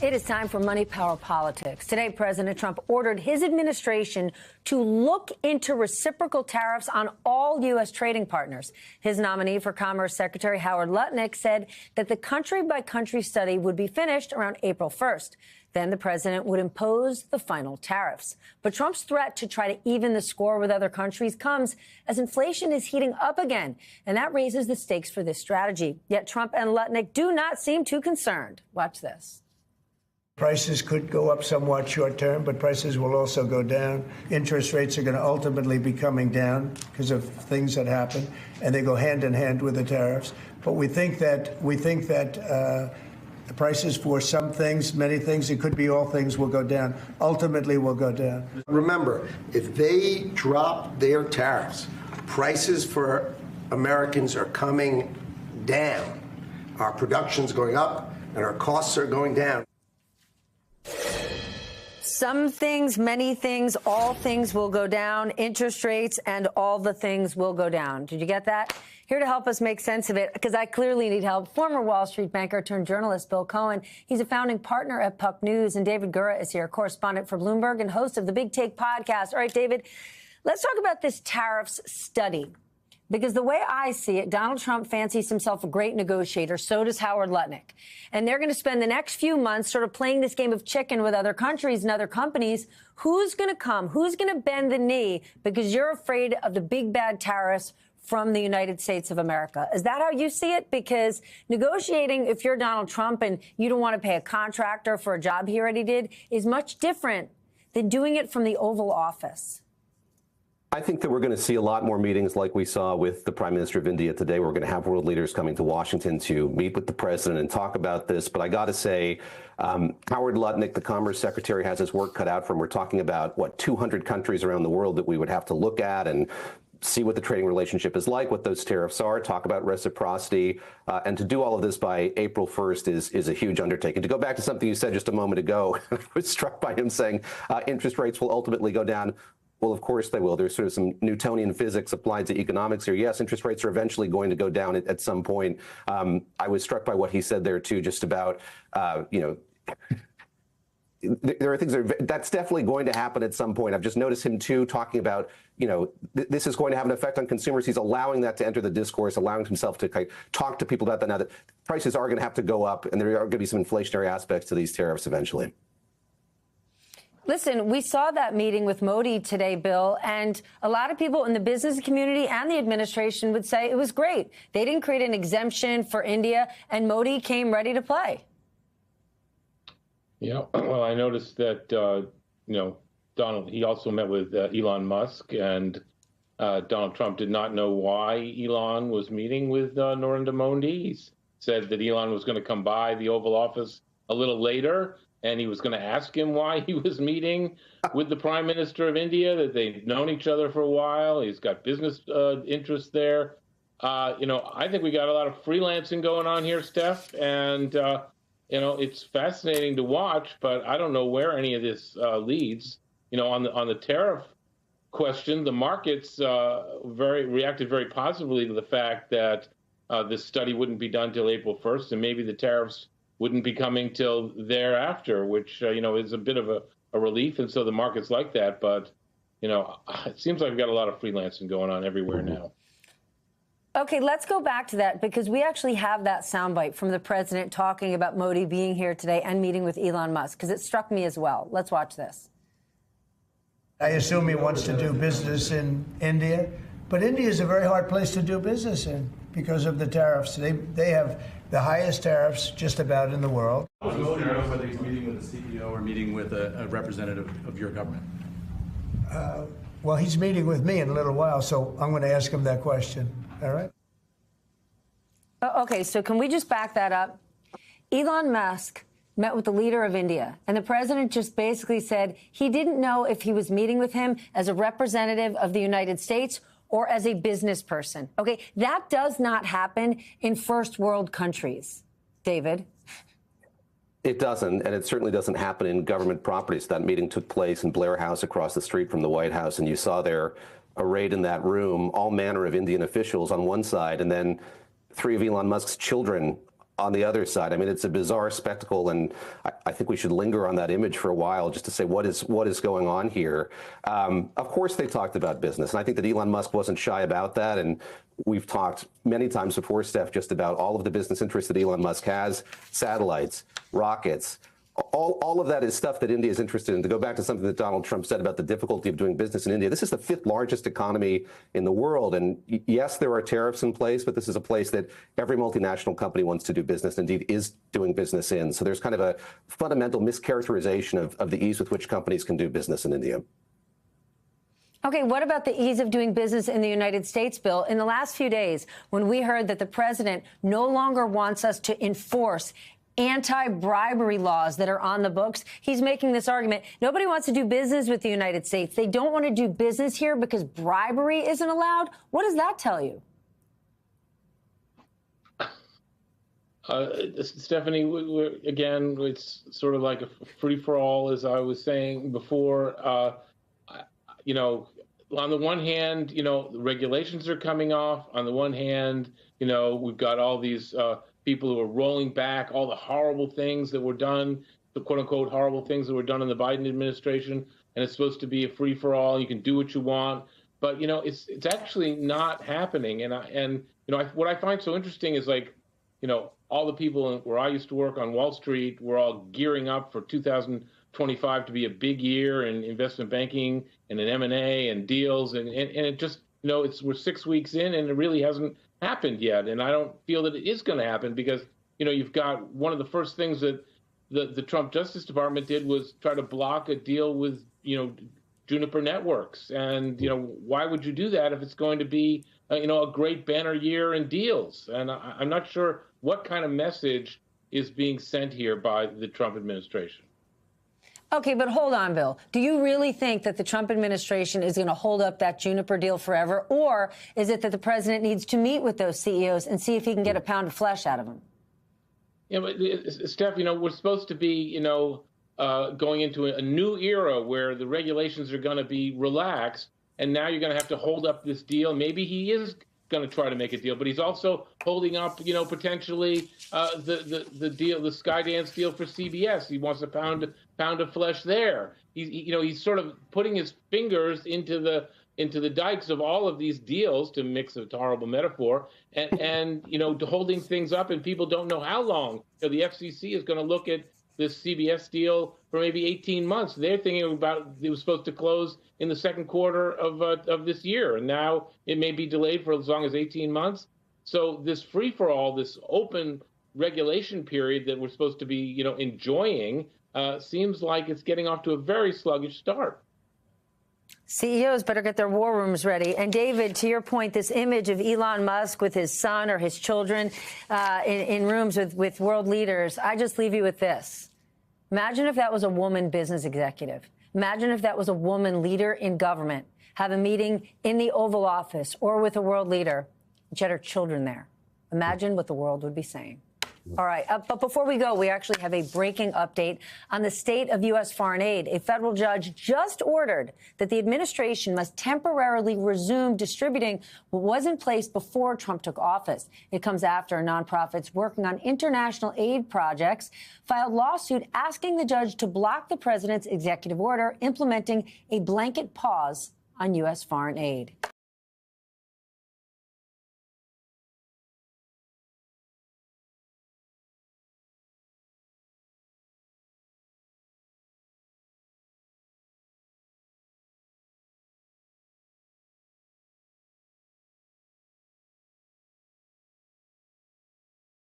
It is time for Money Power Politics. Today, President Trump ordered his administration to look into reciprocal tariffs on all U.S. trading partners. His nominee for Commerce Secretary Howard Lutnick said that the country-by-country study would be finished around April 1st. Then the president would impose the final tariffs. But Trump's threat to try to even the score with other countries comes as inflation is heating up again, and that raises the stakes for this strategy. Yet Trump and Lutnick do not seem too concerned. Watch this. Prices could go up somewhat short term, but prices will also go down. Interest rates are going to ultimately be coming down because of things that happen, and they go hand in hand with the tariffs. But we think that the prices for some things, many things, it could be all things, will go down. Ultimately will go down. Remember, if they drop their tariffs, prices for Americans are coming down. Our production's going up and our costs are going down. Some things, many things, all things will go down. Interest rates and all the things will go down. Did you get that? Here to help us make sense of it, because I clearly need help, former Wall Street banker turned journalist Bill Cohan. He's a founding partner at Puck News. And David Gura is here, correspondent for Bloomberg and host of the Big Take podcast. All right, David, let's talk about this tariffs study. Because the way I see it, Donald Trump fancies himself a great negotiator. So does Howard Lutnick. And they're going to spend the next few months sort of playing this game of chicken with other countries and other companies. Who's going to come? Who's going to bend the knee because you're afraid of the big bad tariffs from the United States of America? Is that how you see it? Because negotiating, if you're Donald Trump and you don't want to pay a contractor for a job he already did, is much different than doing it from the Oval Office. I think that we're going to see a lot more meetings like we saw with the Prime Minister of India today. We're going to have world leaders coming to Washington to meet with the president and talk about this. But I got to say, Howard Lutnick, the Commerce Secretary, has his work cut out for him. We're talking about, 200 countries around the world that we would have to look at and see what the trading relationship is like, what those tariffs are, talk about reciprocity. And to do all of this by April 1st is a huge undertaking. To go back to something you said just a moment ago, I was struck by him saying interest rates will ultimately go down. Well, of course they will. There's sort of some Newtonian physics applied to economics here. Yes, interest rates are eventually going to go down at some point. I was struck by what he said there, too, just about, there are things that's definitely going to happen at some point. I've just noticed him, too, talking about, this is going to have an effect on consumers. He's allowing that to enter the discourse, allowing himself to talk to people about that now that prices are going to have to go up and there are going to be some inflationary aspects to these tariffs eventually. Listen, we saw that meeting with Modi today, Bill, and a lot of people in the business community and the administration would say it was great. They didn't create an exemption for India, and Modi came ready to play. Yeah, well, I noticed that, Donald, he also met with Elon Musk, and Donald Trump did not know why Elon was meeting with Narendra Modi. He said that Elon was going to come by the Oval Office a little later, and he was going to ask him why he was meeting with the Prime Minister of India, that they've known each other for a while. He's got business interests there. I think we got a lot of freelancing going on here, Steph, and, it's fascinating to watch, but I don't know where any of this leads. On the tariff question, the markets reacted very positively to the fact that this study wouldn't be done till April 1st, and maybe the tariffs wouldn't be coming till thereafter, which, is a bit of a relief. And so the market's like that. But, it seems like we've got a lot of freelancing going on everywhere now. OK, let's go back to that, because we actually have that soundbite from the president talking about Modi being here today and meeting with Elon Musk, because it struck me as well. Let's watch this. I assume he wants to do business in India, but India is a very hard place to do business in because of the tariffs. They have the highest tariffs just about in the world. I was wondering whether he's meeting with the CEO or meeting with a representative of your government. Well, he's meeting with me in a little while, so I'm going to ask him that question. All right? OK, so can we just back that up? Elon Musk met with the leader of India, and the president just basically said he didn't know if he was meeting with him as a representative of the United States or as a business person. OK, that does not happen in first world countries. David? It doesn't, and it certainly doesn't happen in government properties. That meeting took place in Blair House across the street from the White House, and you saw there arrayed in that room all manner of Indian officials on one side, and then 3 of Elon Musk's children on the other side. I mean, it's a bizarre spectacle, and I think we should linger on that image for a while just to say what is going on here. Of course, they talked about business, and I think that Elon Musk wasn't shy about that. And we've talked many times before, Steph, just about all of the business interests that Elon Musk has: satellites, rockets. All of that is stuff that India is interested in. To go back to something that Donald Trump said about the difficulty of doing business in India, this is the 5th largest economy in the world. And yes, there are tariffs in place, but this is a place that every multinational company wants to do business, indeed is doing business in. So there's kind of a fundamental mischaracterization of the ease with which companies can do business in India. Okay, what about the ease of doing business in the United States, Bill? In the last few days, when we heard that the president no longer wants us to enforce anti-bribery laws that are on the books, he's making this argument. Nobody wants to do business with the United States. They don't want to do business here because bribery isn't allowed. What does that tell you? Stephanie, again, it's sort of like a free-for-all, as I was saying before. You know, on the one hand, you know, the regulations are coming off. On the one hand, you know, we've got all these people who are rolling back all the horrible things that were done, the quote-unquote horrible things that were done in the Biden administration, and it's supposed to be a free-for-all. You can do what you want, but you know, it's actually not happening. And you know, what I find so interesting is, like, you know, all the people where I used to work on Wall Street were all gearing up for 2025 to be a big year in investment banking and in M&A and deals, and it just, you know, we're 6 weeks in and it really hasn't happened yet. And I don't feel that it is going to happen because, you know, you've got one of the first things that the Trump Justice Department did was try to block a deal with, you know, Juniper Networks. And, you know, why would you do that if it's going to be, you know, a great banner year in deals? And I'm not sure what kind of message is being sent here by the Trump administration. Okay, but hold on, Bill. Do you really think that the Trump administration is going to hold up that Juniper deal forever? Or is it that the president needs to meet with those CEOs and see if he can get a pound of flesh out of them? Yeah, but Steph, you know, we're supposed to be, you know, going into a new era where the regulations are going to be relaxed. And now you're going to have to hold up this deal. Maybe he is going to try to make a deal, but he's also holding up, you know, potentially the deal, the Skydance deal for CBS. He wants a pound of flesh there. He's sort of putting his fingers into the dikes of all of these deals, to mix a horrible metaphor, and you know, holding things up, and people don't know how long. You know, the FCC is going to look at this CBS deal for maybe 18 months. They're thinking about it was supposed to close in the second quarter of this year, and now it may be delayed for as long as 18 months. So this free-for-all, this open regulation period that we're supposed to be, you know, enjoying, seems like it's getting off to a very sluggish start. CEOs better get their war rooms ready. And David, to your point, this image of Elon Musk with his son or his children in rooms with world leaders, I just leave you with this. Imagine if that was a woman business executive. Imagine if that was a woman leader in government, have a meeting in the Oval Office or with a world leader, and she had her children there. Imagine what the world would be saying. All right. But before we go, we actually have a breaking update on the state of U.S. foreign aid. A federal judge just ordered that the administration must temporarily resume distributing what was in place before Trump took office. It comes after nonprofits working on international aid projects filed lawsuit asking the judge to block the president's executive order implementing a blanket pause on U.S. foreign aid.